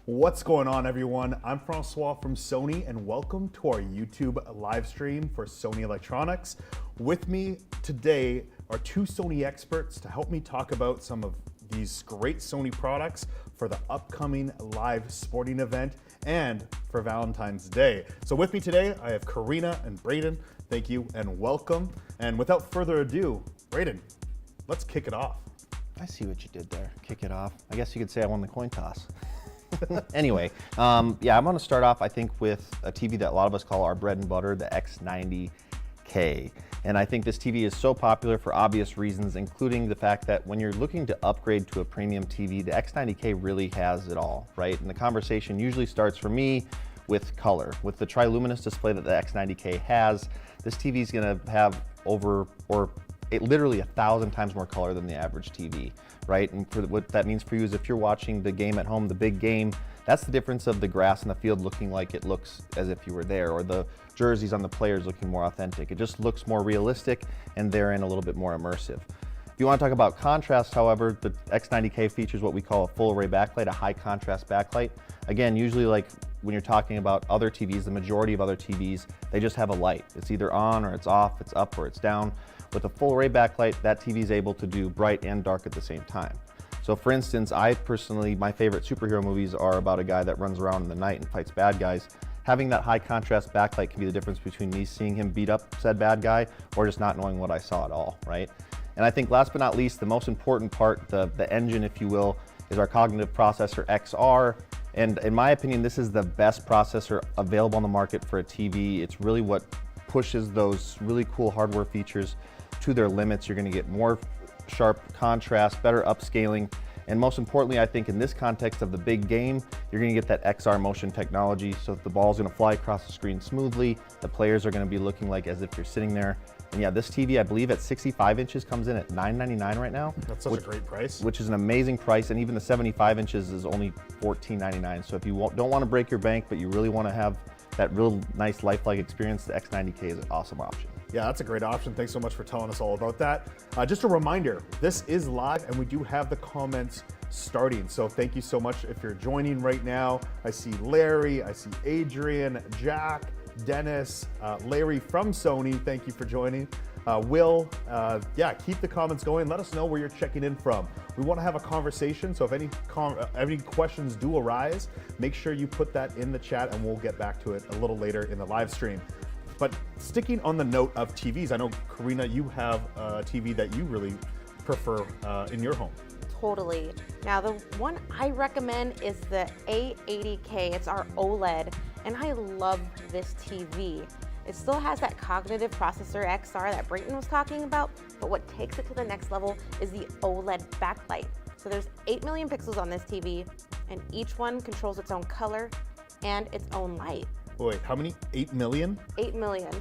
What's going on, everyone? I'm Francois from Sony, and welcome to our YouTube live stream for Sony Electronics. With me today are two Sony experts to help me talk about some of these great Sony products for the upcoming live sporting event and for Valentine's Day. So with me today, I have Karina and Braden. Thank you and welcome. And without further ado, Braden, let's kick it off. I see what you did there. Kick it off. I guess you could say I won the coin toss. Anyway, yeah, I'm going to start off, I think, with a TV that a lot of us call our bread and butter, the X90K. And I think this TV is so popular for obvious reasons, including the fact that when you're looking to upgrade to a premium TV, the X90K really has it all, right? And the conversation usually starts for me with color. With the triluminous display that the X90K has, this TV is going to have literally 1,000 times more color than the average TV, right? And for what that means for you is if you're watching the game at home, the big game, that's the difference of the grass in the field looking like it looks as if you were there, or the jerseys on the players looking more authentic. It just looks more realistic and therein a little bit more immersive. If you want to talk about contrast, however, the X90K features what we call a full array backlight, a high contrast backlight. Again, usually like when you're talking about other TVs, the majority of other TVs, they just have a light. It's either on or it's off, it's up or it's down. With a full array backlight, that TV is able to do bright and dark at the same time. So for instance, I personally, my favorite superhero movies are about a guy that runs around in the night and fights bad guys. Having that high contrast backlight can be the difference between me seeing him beat up said bad guy or just not knowing what I saw at all, right? And I think last but not least, the most important part, the engine, if you will, is our cognitive processor XR. And in my opinion, this is the best processor available on the market for a TV. It's really what pushes those really cool hardware features to their limits. You're going to get more sharp contrast, better upscaling, and most importantly, I think in this context of the big game, you're going to get that XR motion technology. So the ball's going to fly across the screen smoothly. The players are going to be looking like as if you're sitting there. And yeah, this TV, I believe at 65 inches comes in at $999 right now. That's such a great price. Which is an amazing price, and even the 75 inches is only $14.99. So if you don't want to break your bank, but you really want to have that real nice lifelike experience, the X90K is an awesome option. Yeah, that's a great option. Thanks so much for telling us all about that. Just a reminder, this is live and we do have the comments starting. So thank you so much if you're joining right now. I see Larry, I see Adrian, Jack, Dennis, Larry from Sony. Thank you for joining. Will, yeah, keep the comments going. Let us know where you're checking in from. We want to have a conversation, so if any questions do arise, make sure you put that in the chat and we'll get back to it a little later in the live stream. But sticking on the note of TVs, I know, Karina, you have a TV that you really prefer in your home. Totally. Now, the one I recommend is the A80K. It's our OLED, and I love this TV. It still has that cognitive processor XR that Brayton was talking about, but what takes it to the next level is the OLED backlight. So there's 8 million pixels on this TV, and each one controls its own color and its own light. Wait, how many? 8 million? 8 million.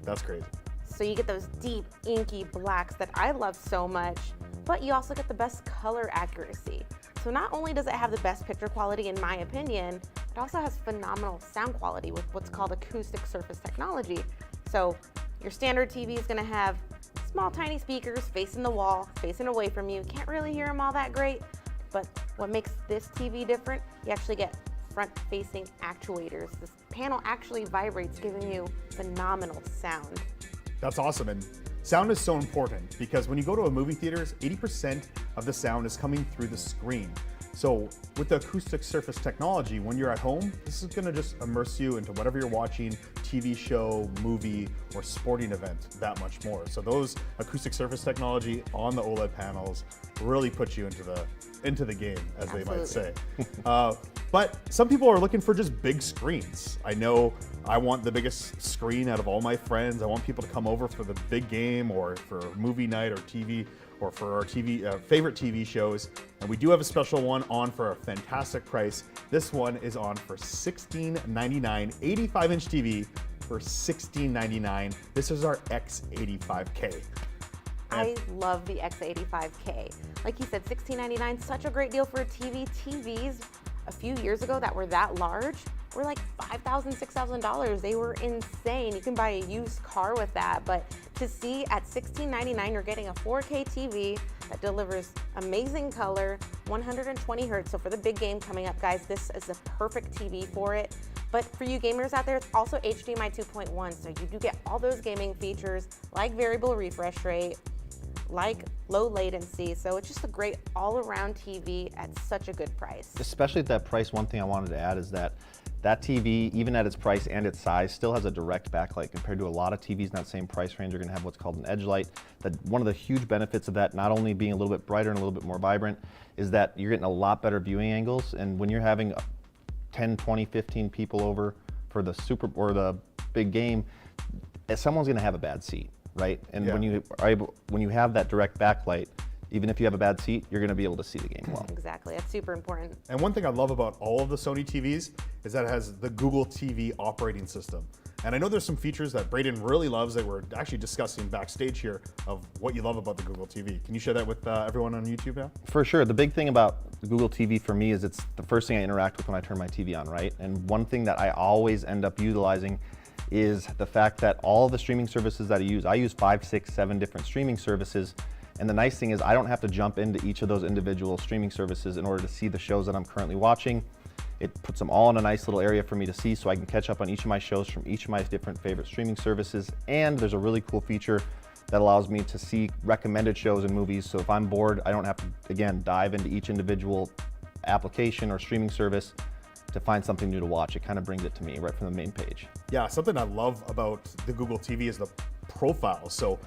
That's crazy. So you get those deep, inky blacks that I love so much, but you also get the best color accuracy. So not only does it have the best picture quality, in my opinion, it also has phenomenal sound quality with what's called acoustic surface technology. So your standard TV is gonna have small, tiny speakers facing the wall, facing away from you. Can't really hear them all that great, but what makes this TV different, you actually get front-facing actuators. This panel actually vibrates, giving you phenomenal sound. That's awesome, and sound is so important because when you go to a movie theater, 80% of the sound is coming through the screen. So with the acoustic surface technology, when you're at home, this is gonna just immerse you into whatever you're watching, TV show, movie, or sporting event, that much more. So those acoustic surface technology on the OLED panels really put you into the game, as Absolutely. They might say. But some people are looking for just big screens. I know I want the biggest screen out of all my friends. I want people to come over for the big game or for movie night or TV or for our favorite TV shows. And we do have a special one on for a fantastic price. This one is on for $16.99, 85-inch TV for $16.99. This is our X85K. I love the X85K. Like you said, $16.99, such a great deal for a TV. TVs a few years ago that were that large were like $5,000, $6,000. They were insane. You can buy a used car with that, but to see at $16.99, you're getting a 4K TV that delivers amazing color, 120 hertz. So for the big game coming up, guys, this is a perfect TV for it. But for you gamers out there, it's also HDMI 2.1, so you do get all those gaming features like variable refresh rate, like low latency. So it's just a great all-around TV at such a good price. Especially at that price, one thing I wanted to add is that that TV, even at its price and its size, still has a direct backlight compared to a lot of TVs in that same price range are going to have what's called an edge light. That one of the huge benefits of that, not only being a little bit brighter and a little bit more vibrant, is that you're getting a lot better viewing angles. And when you're having 10, 20, 15 people over for the the big game, someone's going to have a bad seat, right? And when you have that direct backlight, even if you have a bad seat, you're going to be able to see the game well. Exactly, that's super important. And one thing I love about all of the Sony TVs is that it has the Google TV operating system. And I know there's some features that Braden really loves that we're actually discussing backstage here of what you love about the Google TV. Can you share that with everyone on YouTube now? For sure. The big thing about the Google TV for me is it's the first thing I interact with when I turn my TV on, right? And one thing that I always end up utilizing is the fact that all the streaming services that I use 5, 6, 7 different streaming services. And the nice thing is I don't have to jump into each of those individual streaming services in order to see the shows that I'm currently watching. It puts them all in a nice little area for me to see so I can catch up on each of my shows from each of my different favorite streaming services. And there's a really cool feature that allows me to see recommended shows and movies. So if I'm bored, I don't have to, again, dive into each individual application or streaming service to find something new to watch. It kind of brings it to me right from the main page. Yeah, something I love about the Google TV is the profile. So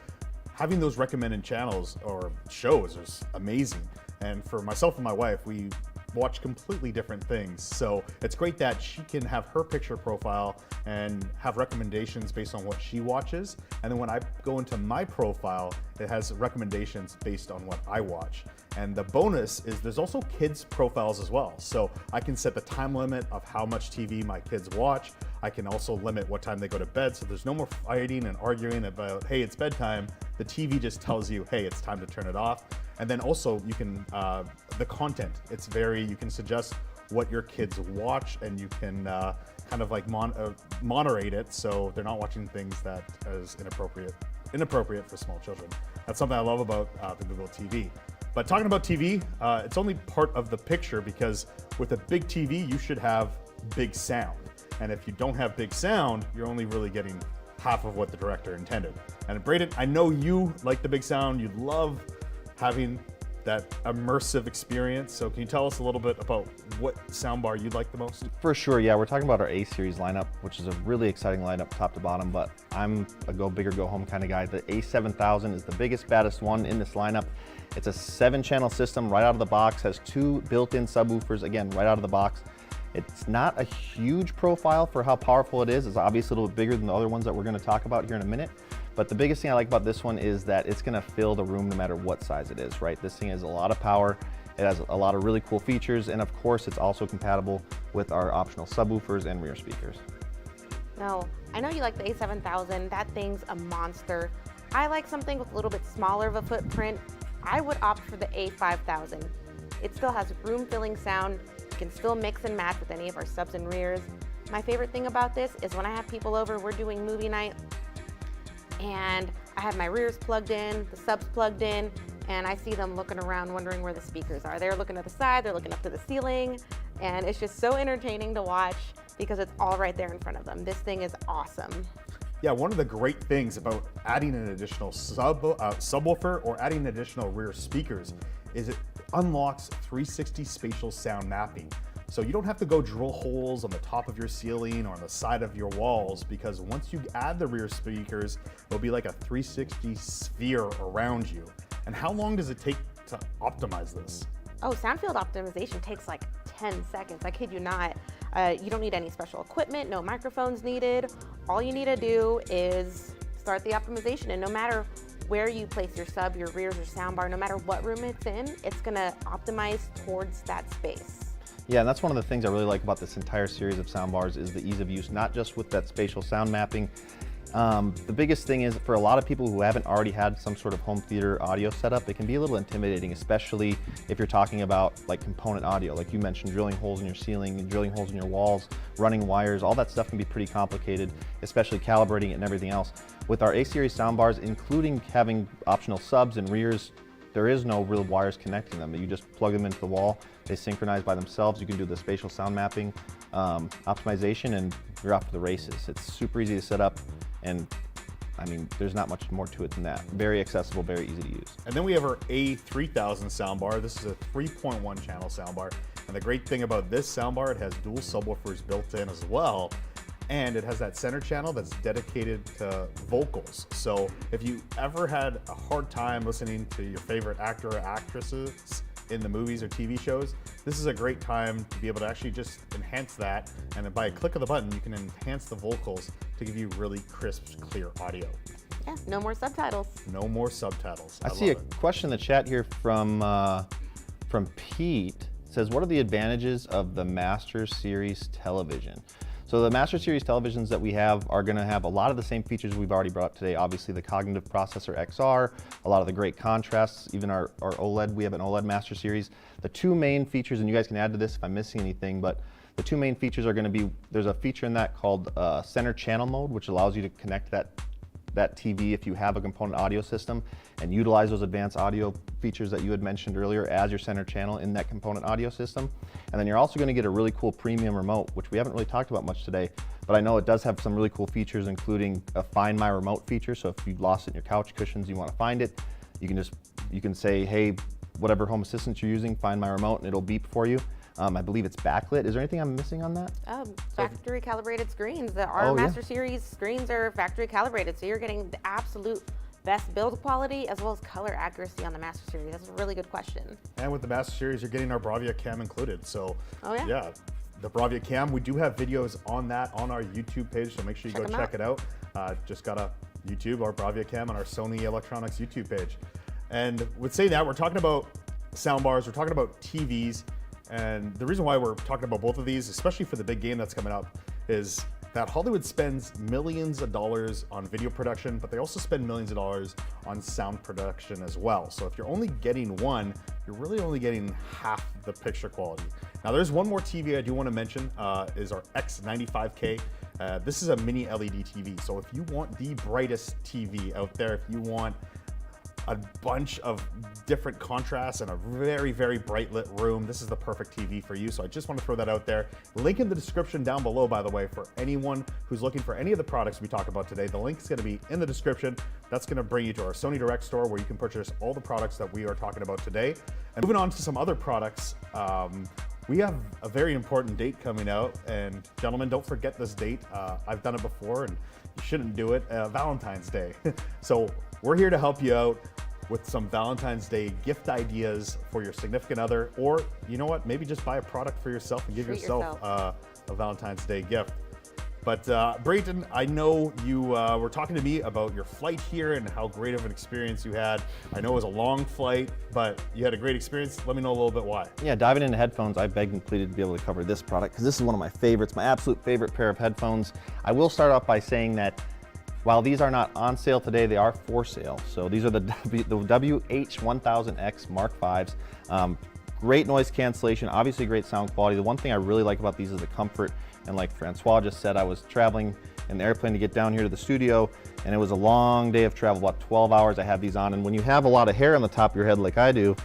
having those recommended channels or shows is amazing. And for myself and my wife, we watch completely different things. So it's great that she can have her picture profile and have recommendations based on what she watches. And then when I go into my profile, it has recommendations based on what I watch. And the bonus is there's also kids profiles as well. So I can set the time limit of how much TV my kids watch. I can also limit what time they go to bed. So there's no more fighting and arguing about, hey, it's bedtime. The TV just tells you, hey, it's time to turn it off. And then also you can, the content, you can suggest what your kids watch and you can kind of like moderate it so they're not watching things that is inappropriate for small children. That's something I love about the Google TV. But talking about TV, it's only part of the picture because with a big TV, you should have big sound. And if you don't have big sound, you're only really getting half of what the director intended. And Braden, I know you like the big sound. You love having that immersive experience. So can you tell us a little bit about what soundbar you like the most? For sure, yeah. We're talking about our A-series lineup, which is a really exciting lineup top to bottom, but I'm a go big or go home kind of guy. The A7000 is the biggest, baddest one in this lineup. It's a 7-channel system right out of the box, has 2 built-in subwoofers, again, right out of the box. It's not a huge profile for how powerful it is. It's obviously a little bit bigger than the other ones that we're going to talk about here in a minute. But the biggest thing I like about this one is that it's going to fill the room no matter what size it is, right? This thing has a lot of power. It has a lot of really cool features. And of course, it's also compatible with our optional subwoofers and rear speakers. No, I know you like the A7000. That thing's a monster. I like something with a little bit smaller of a footprint. I would opt for the A5000. It still has room-filling sound. You can still mix and match with any of our subs and rears. My favorite thing about this is when I have people over, we're doing movie night, and I have my rears plugged in, the subs plugged in, and I see them looking around wondering where the speakers are. They're looking to the side, they're looking up to the ceiling, and it's just so entertaining to watch because it's all right there in front of them. This thing is awesome. Yeah, one of the great things about adding an additional subwoofer or adding additional rear speakers is it unlocks 360 spatial sound mapping. So you don't have to go drill holes on the top of your ceiling or on the side of your walls, because once you add the rear speakers, it'll be like a 360 sphere around you. And how long does it take to optimize this? Oh, sound field optimization takes like 10 seconds. I kid you not. You don't need any special equipment, no microphones needed. All you need to do is start the optimization, and no matter where you place your sub, your rears, or soundbar, no matter what room it's in, it's gonna optimize towards that space. Yeah, and that's one of the things I really like about this entire series of soundbars is the ease of use, not just with that spatial sound mapping The biggest thing is for a lot of people who haven't already had some sort of home theater audio setup, it can be a little intimidating, especially if you're talking about like component audio. Like you mentioned, drilling holes in your ceiling and drilling holes in your walls, running wires, all that stuff can be pretty complicated, especially calibrating it and everything else. With our A-series soundbars, including having optional subs and rears, there is no real wires connecting them. You just plug them into the wall, they synchronize by themselves. You can do the spatial sound mapping optimization, and you're off to the races. It's super easy to set up, and I mean, there's not much more to it than that. Very accessible, very easy to use. And then we have our A3000 soundbar. This is a 3.1 channel soundbar. And the great thing about this soundbar, it has dual subwoofers built in as well. And it has that center channel that's dedicated to vocals. So if you ever had a hard time listening to your favorite actor or actresses in the movies or TV shows, this is a great time to be able to actually just enhance that. And then by a click of the button, you can enhance the vocals to give you really crisp, clear audio. Yeah, no more subtitles. No more subtitles. I see a question in the chat here from Pete. It says, what are the advantages of the Master Series television? So the Master Series televisions that we have are going to have a lot of the same features we've already brought up today. Obviously the cognitive processor XR, a lot of the great contrasts, even our OLED, we have an OLED Master Series. The two main features, and you guys can add to this if I'm missing anything, but the two main features are going to be, there's a feature in that called center channel mode, which allows you to connect that TV if you have a component audio system and utilize those advanced audio features that you had mentioned earlier as your center channel in that component audio system. And then you're also going to get a really cool premium remote, which we haven't really talked about much today, but I know it does have some really cool features, including a Find My Remote feature. So if you lost it in your couch cushions, you want to find it, you can say, hey, whatever home assistant you're using, find my remote, and it'll beep for you. I believe it's backlit. Is there anything I'm missing on that? Factory calibrated screens. Our Master Series screens are factory calibrated, so you're getting the absolute best build quality as well as color accuracy on the Master Series. That's a really good question. And with the Master Series, you're getting our Bravia Cam included. So yeah, the Bravia Cam, we do have videos on that on our YouTube page, so make sure you go check it out. Just got a YouTube, our Bravia Cam on our Sony Electronics YouTube page. And with saying that, we're talking about soundbars, we're talking about TVs, and the reason why we're talking about both of these, especially for the big game that's coming up, is that Hollywood spends millions of dollars on video production, but they also spend millions of dollars on sound production as well. So if you're only getting one, you're really only getting half the picture quality. Now there's one more TV I do want to mention, is our X95K. This is a mini LED TV. So if you want the brightest TV out there, if you want a bunch of different contrasts and a very, very bright lit room, this is the perfect TV for you. So I just want to throw that out there. Link in the description down below, by the way, for anyone who's looking for any of the products we talk about today. The link is going to be in the description. That's going to bring you to our Sony Direct store where you can purchase all the products that we are talking about today. And moving on to some other products, we have a very important date coming out, and gentlemen, don't forget this date. I've done it before and you shouldn't do it, Valentine's Day. So we're here to help you out with some Valentine's Day gift ideas for your significant other, or you know what, maybe just buy a product for yourself and give yourself a Valentine's Day gift. But Brayton, I know you were talking to me about your flight here and how great of an experience you had. I know it was a long flight, but you had a great experience. Let me know a little bit why. Yeah, diving into headphones, I begged and pleaded to be able to cover this product because this is one of my favorites, my absolute favorite pair of headphones. I will start off by saying that while these are not on sale today, they are for sale. So these are the WH-1000X Mark V's. Great noise cancellation, obviously great sound quality. The one thing I really like about these is the comfort. And like Francois just said, I was traveling in the airplane to get down here to the studio, and it was a long day of travel, about 12 hours I had these on. And when you have a lot of hair on the top of your head like I do,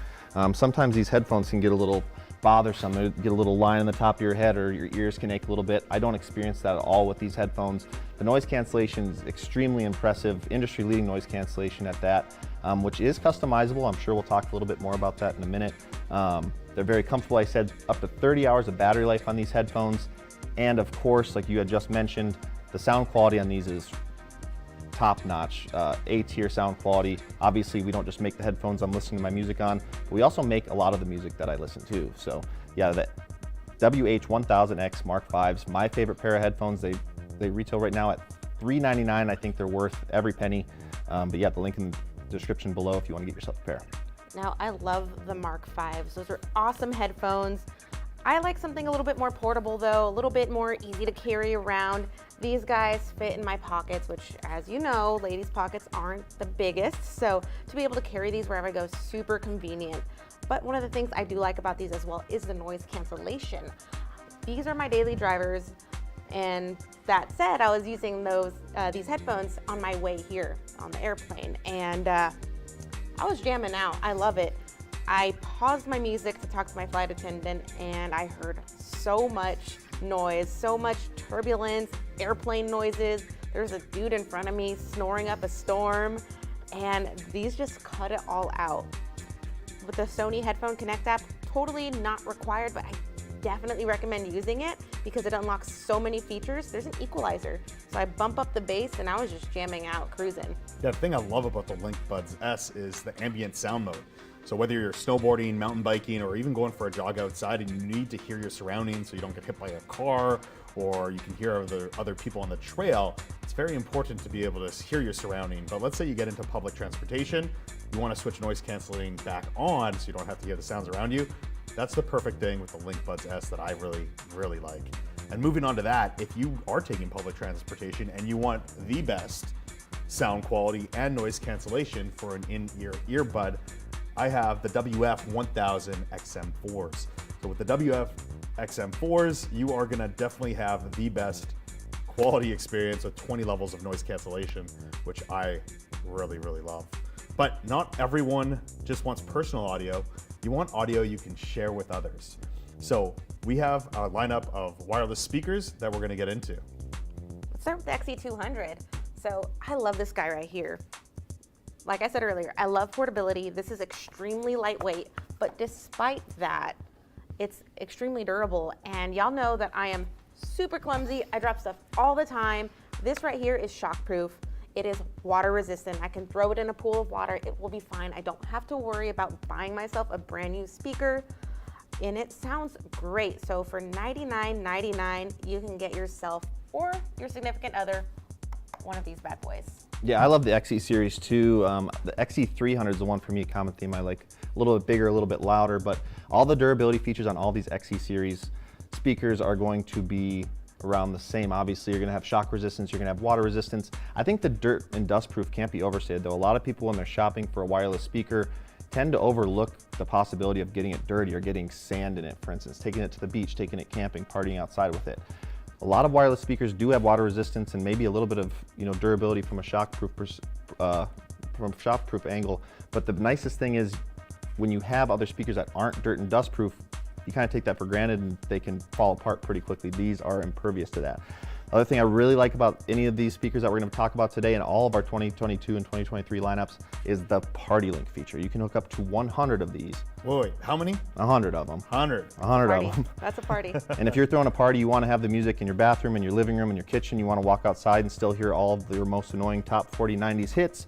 sometimes these headphones can get a little bothersome. They get a little line on the top of your head, or your ears can ache a little bit. I don't experience that at all with these headphones. The noise cancellation is extremely impressive, industry-leading noise cancellation at that, which is customizable. I'm sure we'll talk a little bit more about that in a minute. They're very comfortable. I said up to 30 hours of battery life on these headphones. And of course, like you had just mentioned, the sound quality on these is top-notch, A-tier sound quality. Obviously, we don't just make the headphones I'm listening to my music on, but we also make a lot of the music that I listen to. So yeah, the WH-1000X Mark V's, my favorite pair of headphones. They retail right now at $399. I think they're worth every penny. But yeah, the link in the description below if you want to get yourself a pair. Now, I love the Mark V's. Those are awesome headphones. I like something a little bit more portable though, a little bit more easy to carry around. These guys fit in my pockets, which, as you know, ladies' pockets aren't the biggest, so to be able to carry these wherever I go is super convenient. But one of the things I do like about these as well is the noise cancellation. These are my daily drivers, and that said, I was using these headphones on my way here on the airplane, and I was jamming out. I love it. I paused my music to talk to my flight attendant, and I heard so much noise, so much turbulence, airplane noises. There's a dude in front of me snoring up a storm, and these just cut it all out. With the Sony Headphone Connect app, totally not required, but I definitely recommend using it because it unlocks so many features. There's an equalizer, so I bump up the bass and I was just jamming out, cruising. Yeah, the thing I love about the Link Buds S is the ambient sound mode. So whether you're snowboarding, mountain biking, or even going for a jog outside and you need to hear your surroundings so you don't get hit by a car or you can hear other people on the trail, it's very important to be able to hear your surrounding. But let's say you get into public transportation, you want to switch noise canceling back on so you don't have to hear the sounds around you. That's the perfect thing with the Link Buds S that I really, really like. And moving on to that, if you are taking public transportation and you want the best sound quality and noise cancellation for an in-ear earbud, I have the WF-1000 XM4s. So with the WF-XM4s, you are gonna definitely have the best quality experience with 20 levels of noise cancellation, which I really, really love. But not everyone just wants personal audio. You want audio you can share with others. So we have a lineup of wireless speakers that we're gonna get into. Let's start with the XE200. So I love this guy right here. Like I said earlier, I love portability. This is extremely lightweight, but despite that, it's extremely durable. And y'all know that I am super clumsy. I drop stuff all the time. This right here is shockproof. It is water resistant. I can throw it in a pool of water. It will be fine. I don't have to worry about buying myself a brand new speaker. And it sounds great. So for $99.99, you can get yourself or your significant other one of these bad boys. Yeah, I love the XE series too. The XE300 is the one for me, a common theme I like. A little bit bigger, a little bit louder, but all the durability features on all these XE series speakers are going to be around the same. Obviously, you're gonna have shock resistance, you're gonna have water resistance. I think the dirt and dust proof can't be overstated though. A lot of people when they're shopping for a wireless speaker tend to overlook the possibility of getting it dirty or getting sand in it, for instance, taking it to the beach, taking it camping, partying outside with it. A lot of wireless speakers do have water resistance and maybe a little bit of durability from a shockproof angle. But the nicest thing is when you have other speakers that aren't dirt and dust proof, you kind of take that for granted and they can fall apart pretty quickly. These are impervious to that. Other thing I really like about any of these speakers that we're going to talk about today and all of our 2022 and 2023 lineups is the Party Link feature. You can hook up to 100 of these. Wait, how many? 100 of them. 100. 100 Party. of them. That's a party. And if you're throwing a party, you want to have the music in your bathroom, in your living room, in your kitchen, you want to walk outside and still hear all of your most annoying top 40 90s hits,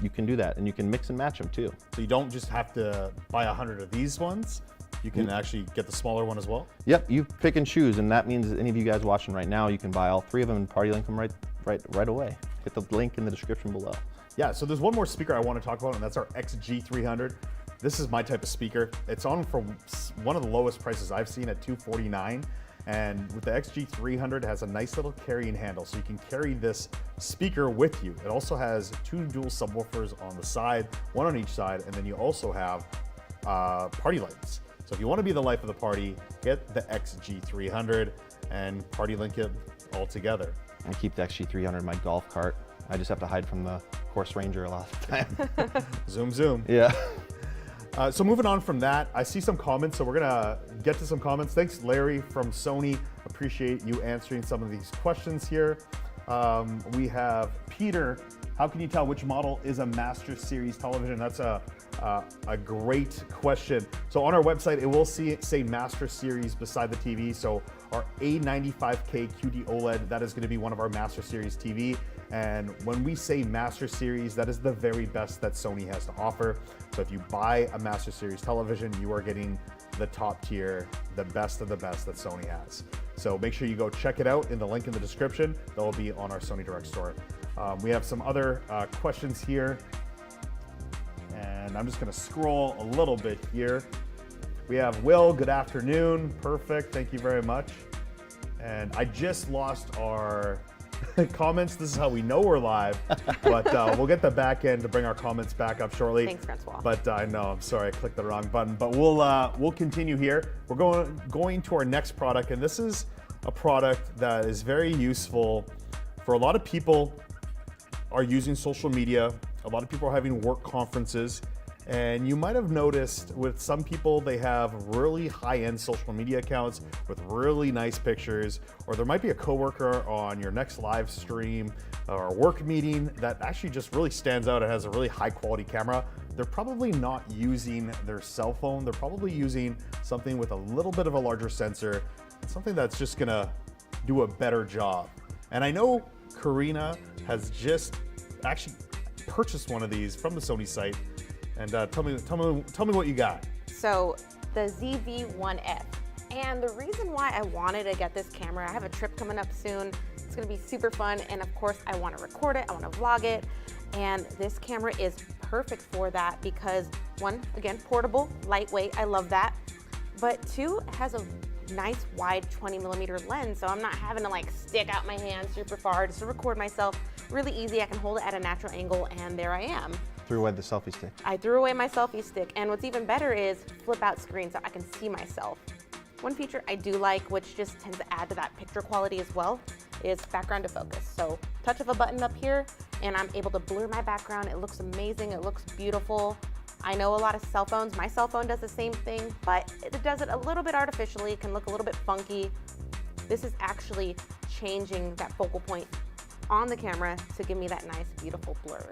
you can do that. And you can mix and match them too. So you don't just have to buy 100 of these ones. You can actually get the smaller one as well? Yep, you pick and choose, and that means any of you guys watching right now, you can buy all 3 of them and Party Link them right away. Hit the link in the description below. Yeah, so there's one more speaker I want to talk about, and that's our XG300. This is my type of speaker. It's on for one of the lowest prices I've seen at $249. And with the XG300, it has a nice little carrying handle, so you can carry this speaker with you. It also has 2 dual subwoofers on the side, one on each side, and then you also have party lights. So if you want to be the life of the party, get the XG300 and Party Link it all together. I keep the XG300 in my golf cart. I just have to hide from the course ranger a lot of the time. Zoom, zoom. Yeah. So moving on from that, I see some comments, so we're gonna get to some comments. Thanks, Larry from Sony. Appreciate you answering some of these questions here. We have Peter. How can you tell which model is a Master Series television? That's a great question. So on our website, it will say Master Series beside the TV. So our A95K QD OLED, that is going to be one of our Master Series TV. And when we say Master Series, that is the very best that Sony has to offer. So if you buy a Master Series television, you are getting the top tier, the best of the best that Sony has. So make sure you go check it out in the link in the description. That will be on our Sony Direct store. We have some other questions here. And I'm just gonna scroll a little bit here. We have Will, good afternoon. Perfect, thank you very much. And I just lost our comments. This is how we know we're live, but we'll get the back end to bring our comments back up shortly. Thanks, Francois. But I know, I'm sorry, I clicked the wrong button. But we'll continue here. We're going to our next product, and this is a product that is very useful for a lot of people are using social media. A lot of people are having work conferences. And you might have noticed with some people, they have really high-end social media accounts with really nice pictures, or there might be a coworker on your next live stream or a work meeting that actually just really stands out and has a really high-quality camera. They're probably not using their cell phone. They're probably using something with a little bit of a larger sensor, something that's just gonna do a better job. And I know Karina has just actually purchased one of these from the Sony site. And tell me what you got. So the ZV-1F. And the reason why I wanted to get this camera, I have a trip coming up soon. It's gonna be super fun. And of course I wanna record it, I wanna vlog it. And this camera is perfect for that because one, again, portable, lightweight, I love that. But two, it has a nice wide 20mm lens. So I'm not having to like stick out my hand super far just to record myself. Really easy, I can hold it at a natural angle and there I am. Threw away the selfie stick. I threw away my selfie stick, and what's even better is flip out screen so I can see myself. One feature I do like, which just tends to add to that picture quality as well, is background to focus. So touch of a button up here, and I'm able to blur my background. It looks amazing, it looks beautiful. I know a lot of cell phones, my cell phone does the same thing, but it does it a little bit artificially, it can look a little bit funky. This is actually changing that focal point on the camera to give me that nice, beautiful blur.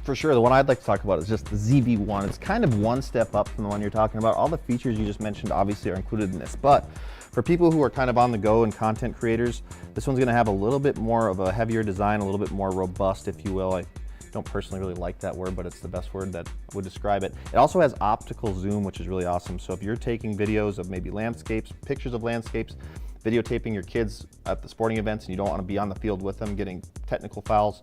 For sure, the one I'd like to talk about is just the ZV-1. It's kind of one step up from the one you're talking about. All the features you just mentioned obviously are included in this, but for people who are kind of on the go and content creators, this one's gonna have a little bit more of a heavier design, a little bit more robust, if you will. I don't personally really like that word, but it's the best word that would describe it. It also has optical zoom, which is really awesome. So if you're taking videos of maybe landscapes, pictures of landscapes, videotaping your kids at the sporting events and you don't want to be on the field with them getting technical fouls,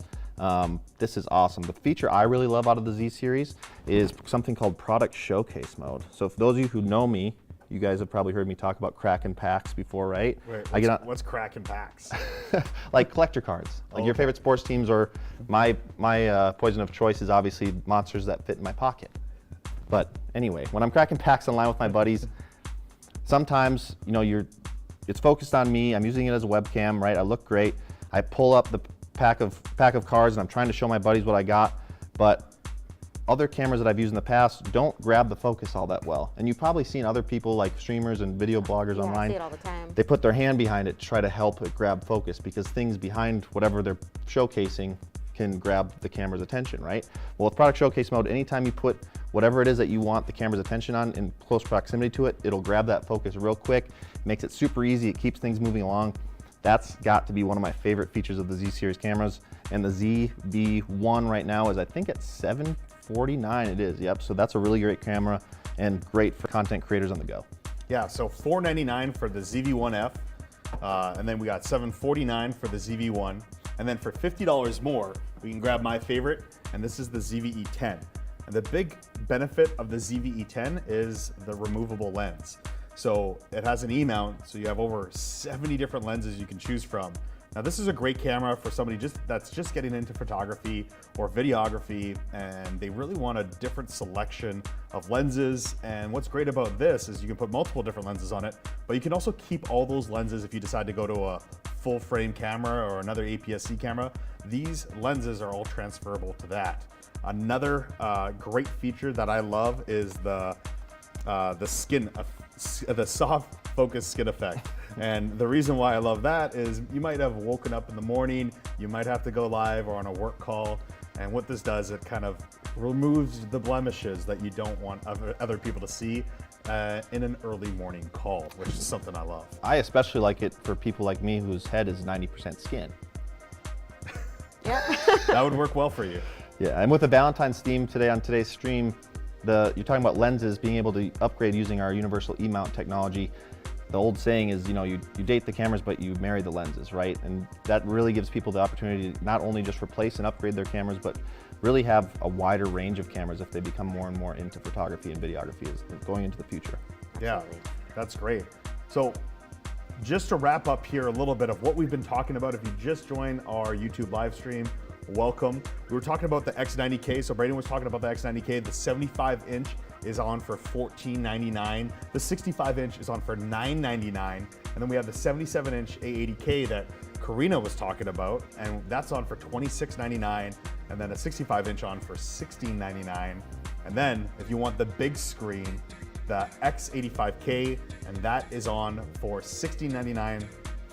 this is awesome. The feature I really love out of the Z series is something called product showcase mode. So for those of you who know me, you guys have probably heard me talk about cracking packs before, right? Wait, what's cracking packs? Like collector cards, like your favorite sports teams, or my poison of choice is obviously monsters that fit in my pocket. But anyway, when I'm cracking packs online with my buddies, sometimes, you know, it's focused on me. I'm using it as a webcam, right? I look great. I pull up the pack of cards and I'm trying to show my buddies what I got, but other cameras that I've used in the past don't grab the focus all that well. And you've probably seen other people like streamers and video bloggers online. I see it all the time. They put their hand behind it to try to help it grab focus because things behind whatever they're showcasing can grab the camera's attention, right? Well, with product showcase mode, anytime you put whatever it is that you want the camera's attention on in close proximity to it, it'll grab that focus real quick, makes it super easy, it keeps things moving along. That's got to be one of my favorite features of the Z series cameras. And the ZV-1 right now is, I think at $749 it is, yep. So that's a really great camera and great for content creators on the go. Yeah, so $499 for the ZV-1F, and then we got $749 for the ZV-1, and then for $50 more, we can grab my favorite, and this is the ZV-E10. And the big benefit of the ZV-E10 is the removable lens. So it has an E-mount, so you have over 70 different lenses you can choose from. Now this is a great camera for somebody that's just getting into photography or videography, and they really want a different selection of lenses. And what's great about this is you can put multiple different lenses on it, but you can also keep all those lenses if you decide to go to a full frame camera or another APS-C camera. These lenses are all transferable to that. Another great feature that I love is the soft focus skin effect. And the reason why I love that is you might have woken up in the morning, you might have to go live or on a work call, and what this does, it kind of removes the blemishes that you don't want other people to see in an early morning call, which is something I love. I especially like it for people like me whose head is 90% skin. Yeah. That would work well for you. Yeah, and with the Valentine's theme today on today's stream, you're talking about lenses, being able to upgrade using our universal E-mount technology. The old saying is, you know, you date the cameras, but you marry the lenses, right? And that really gives people the opportunity to not only just replace and upgrade their cameras, but really have a wider range of cameras if they become more and more into photography and videography going into the future. Yeah, Absolutely. that's great. So just to wrap up here a little bit of what we've been talking about, if you just joined our YouTube live stream, welcome. We were talking about the X90K. So Braden was talking about the X90K. The 75-inch is on for $14.99. The 65-inch is on for $9.99. And then we have the 77-inch A80K that Karina was talking about, and that's on for $26.99. And then a 65-inch on for $16.99. And then if you want the big screen, the X85K, and that is on for $16.99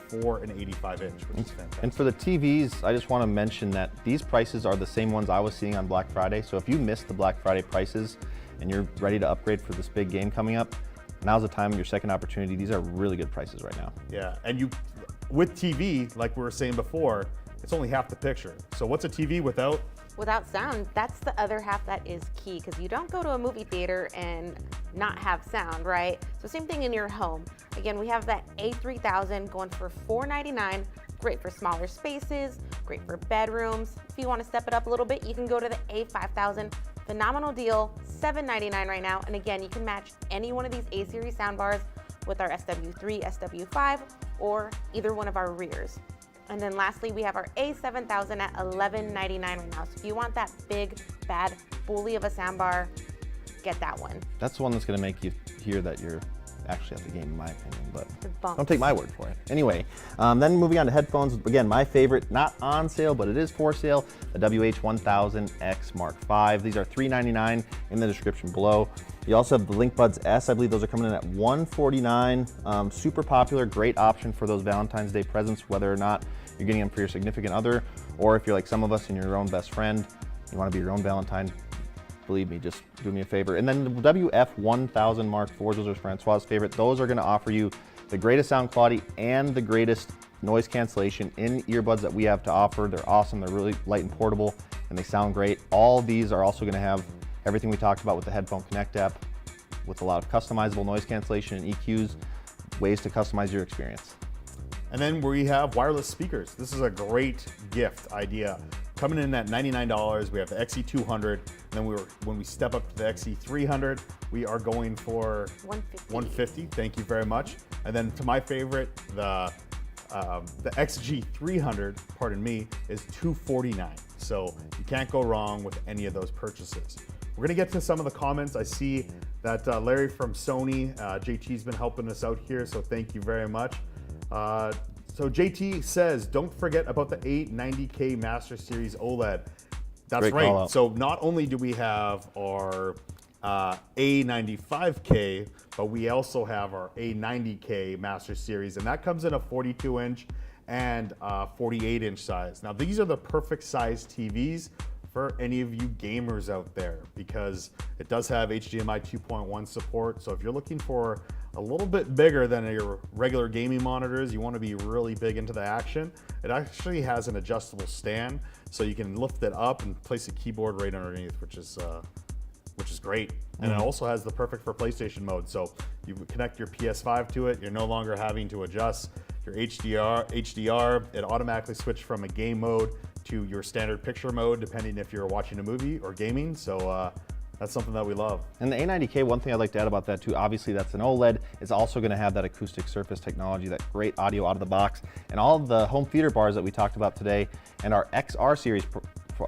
for an 85-inch, which is fantastic. And for the TVs, I just want to mention that these prices are the same ones I was seeing on Black Friday. So if you missed the Black Friday prices and you're ready to upgrade for this big game coming up, now's the time, your second opportunity. These are really good prices right now. Yeah, and you, with TV, like we were saying before, it's only half the picture. So what's a TV without? Without sound, that's the other half that is key, because you don't go to a movie theater and not have sound, right? So same thing in your home. Again, we have that A3000 going for $499, great for smaller spaces, great for bedrooms. If you want to step it up a little bit, you can go to the A5000. Phenomenal deal, $799 right now. And again, you can match any one of these A-series soundbars with our SW3, SW5, or either one of our rears. And then lastly, we have our A7000 at $1199 right now. So if you want that big, bad bully of a soundbar, get that one. That's the one that's going to make you hear that you're actually at the game, in my opinion, but The bumps. don't take my word for it. Anyway, then moving on to headphones. Again, my favorite, not on sale, but it is for sale, the WH-1000X Mark V. These are $399 in the description below. You also have the LinkBuds S. I believe those are coming in at $149. Super popular, great option for those Valentine's Day presents, whether or not you're getting them for your significant other, or if you're like some of us and you're your own best friend, you want to be your own Valentine. Believe me, just do me a favor. And then the WF-1000 Mark IV, those are Francois' favorite. Those are going to offer you the greatest sound quality and the greatest noise cancellation in earbuds that we have to offer. They're awesome. They're really light and portable, and they sound great. All these are also going to have everything we talked about with the Headphone Connect app, with a lot of customizable noise cancellation and EQs, ways to customize your experience. And then we have wireless speakers. This is a great gift idea. Coming in at $99, we have the XE200, and then when we step up to the XE300, we are going for $150. Thank you very much. And then to my favorite, the XG300, pardon me, is $249. So you can't go wrong with any of those purchases. We're gonna get to some of the comments. I see that Larry from Sony, JT's been helping us out here, so thank you very much. So JT says, don't forget about the A90K Master Series OLED. That's Great call right. out. So not only do we have our A95K, but we also have our A90K Master Series, and that comes in a 42-inch and 48-inch size. Now these are the perfect size TVs for any of you gamers out there, because it does have HDMI 2.1 support. So if you're looking for a little bit bigger than your regular gaming monitors, you want to be really big into the action, it actually has an adjustable stand, so you can lift it up and place a keyboard right underneath, which is great. And it also has the perfect for PlayStation mode. So you connect your PS5 to it, you're no longer having to adjust your HDR. It automatically switched from a game mode to your standard picture mode, depending if you're watching a movie or gaming. So that's something that we love. And the A90K, one thing I'd like to add about that too, obviously that's an OLED. It's also going to have that acoustic surface technology, that great audio out of the box, and all of the home theater bars that we talked about today, and our XR series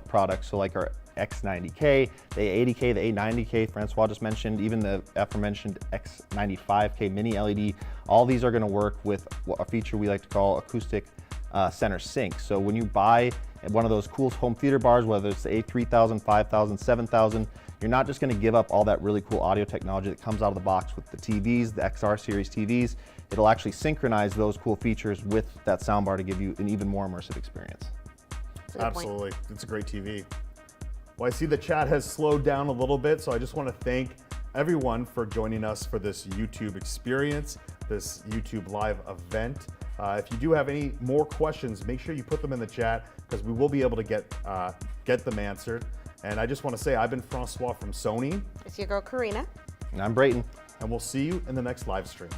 products, so like our X90K, the A80K, the A90K, Francois just mentioned, even the aforementioned X95K mini LED, all these are going to work with a feature we like to call acoustic center sync. So when you buy one of those cool home theater bars, whether it's the A3000, 5000, 7000, you're not just going to give up all that really cool audio technology that comes out of the box with the TVs, the XR series TVs. It'll actually synchronize those cool features with that soundbar to give you an even more immersive experience. Absolutely, it's a great TV. Well, I see the chat has slowed down a little bit, so I just want to thank everyone for joining us for this YouTube experience, this YouTube live event. If you do have any more questions, make sure you put them in the chat, because we will be able to get them answered. And I just want to say, I've been Francois from Sony. It's your girl, Karina. And I'm Brayton. And we'll see you in the next live stream.